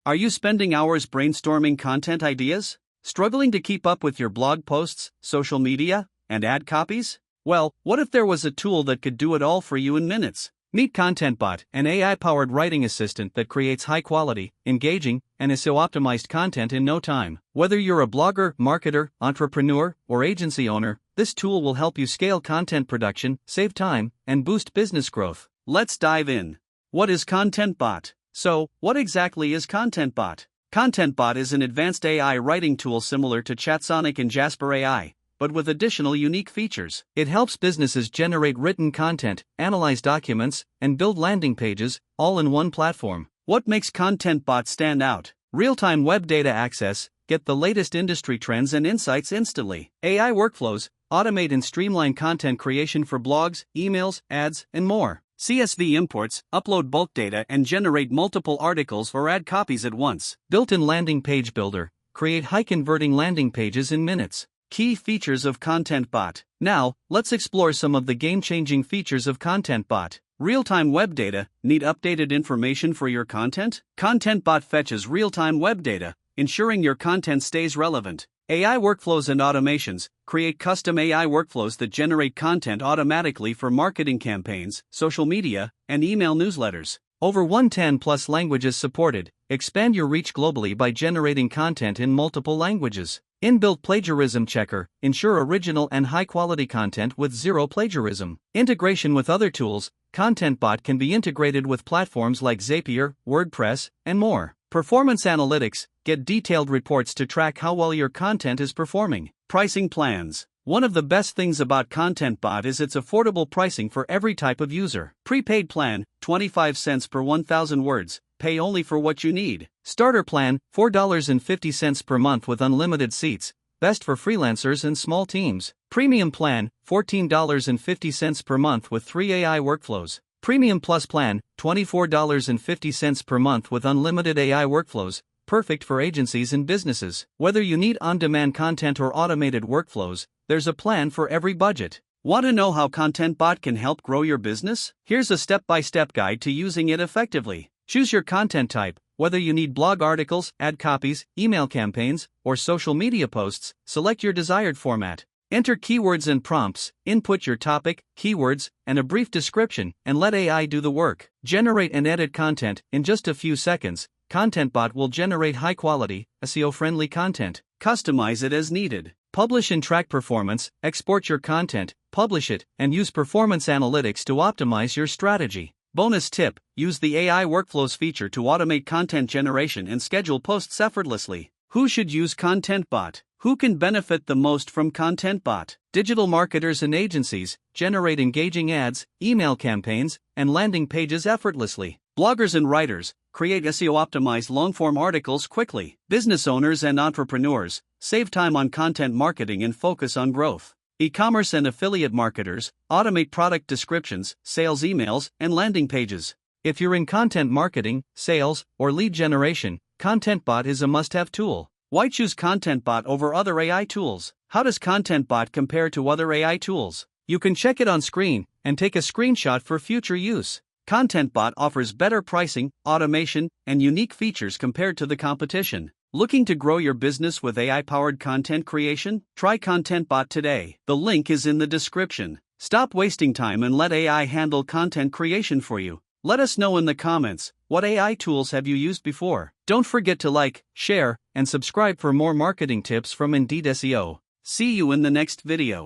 Are you spending hours brainstorming content ideas? Struggling to keep up with your blog posts, social media, and ad copies? Well, what if there was a tool that could do it all for you in minutes? Meet ContentBot, an AI-powered writing assistant that creates high-quality, engaging, and SEO-optimized content in no time. Whether you're a blogger, marketer, entrepreneur, or agency owner, this tool will help you scale content production, save time, and boost business growth. Let's dive in. What is ContentBot? So, what exactly is ContentBot? ContentBot is an advanced AI writing tool similar to ChatSonic and Jasper AI, but with additional unique features. It helps businesses generate written content, analyze documents, and build landing pages, all in one platform. What makes ContentBot stand out? Real-time web data access. Get the latest industry trends and insights instantly. AI workflows. Automate and streamline content creation for blogs, emails, ads, and more. CSV imports. Upload bulk data and generate multiple articles or ad copies at once. Built-in landing page builder. Create high-converting landing pages in minutes. Key features of ContentBot. Now, let's explore some of the game-changing features of ContentBot. Real-time web data. Need updated information for your content? ContentBot fetches real-time web data, ensuring your content stays relevant. AI workflows and automations. Create custom AI workflows that generate content automatically for marketing campaigns, social media, and email newsletters. Over 110+ languages supported. Expand your reach globally by generating content in multiple languages. Inbuilt plagiarism checker. Ensure original and high-quality content with zero plagiarism. Integration with other tools. ContentBot can be integrated with platforms like Zapier, WordPress, and more. Performance analytics. Get detailed reports to track how well your content is performing. Pricing plans. One of the best things about ContentBot is its affordable pricing for every type of user. Prepaid plan, 25 cents per 1,000 words. Pay only for what you need. Starter plan, $4.50 per month with unlimited seats. Best for freelancers and small teams. Premium plan, $14.50 per month with 3 AI workflows. Premium Plus plan, $24.50 per month with unlimited AI workflows. Perfect for agencies and businesses. Whether you need on-demand content or automated workflows, there's a plan for every budget. Want to know how ContentBot can help grow your business? Here's a step-by-step guide to using it effectively. Choose your content type. Whether you need blog articles, ad copies, email campaigns, or social media posts, select your desired format. Enter keywords and prompts, input your topic, keywords, and a brief description, and let AI do the work. Generate and edit content in just a few seconds. ContentBot will generate high-quality, SEO-friendly content. Customize it as needed. Publish and track performance. Export your content, publish it, and use performance analytics to optimize your strategy. Bonus tip: use the AI workflows feature to automate content generation and schedule posts effortlessly. Who should use ContentBot? Who can benefit the most from ContentBot? Digital marketers and agencies. Generate engaging ads, email campaigns, and landing pages effortlessly. Bloggers and writers. Create SEO-optimized long-form articles quickly. Business owners and entrepreneurs. Save time on content marketing and focus on growth. E-commerce and affiliate marketers. Automate product descriptions, sales emails, and landing pages. If you're in content marketing, sales, or lead generation, ContentBot is a must-have tool. Why choose ContentBot over other AI tools? How does ContentBot compare to other AI tools? You can check it on screen and take a screenshot for future use. ContentBot offers better pricing, automation, and unique features compared to the competition. Looking to grow your business with AI-powered content creation? Try ContentBot today. The link is in the description. Stop wasting time and let AI handle content creation for you. Let us know in the comments, what AI tools have you used before? Don't forget to like, share, and subscribe for more marketing tips from Indeed SEO. See you in the next video.